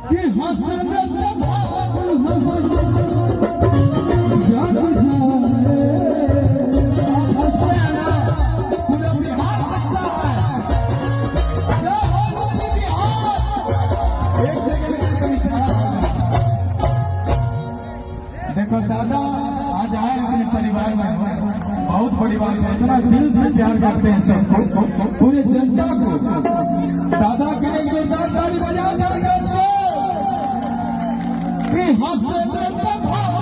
कि हसरत देखो दादा आज आए अपने परिवार में बहुत बड़ी बात है, इतना दिल से प्यार करते हैं सबको, पूरे जनता को। दादा के लिए जोरदार ताली बजा देंगे कि हंस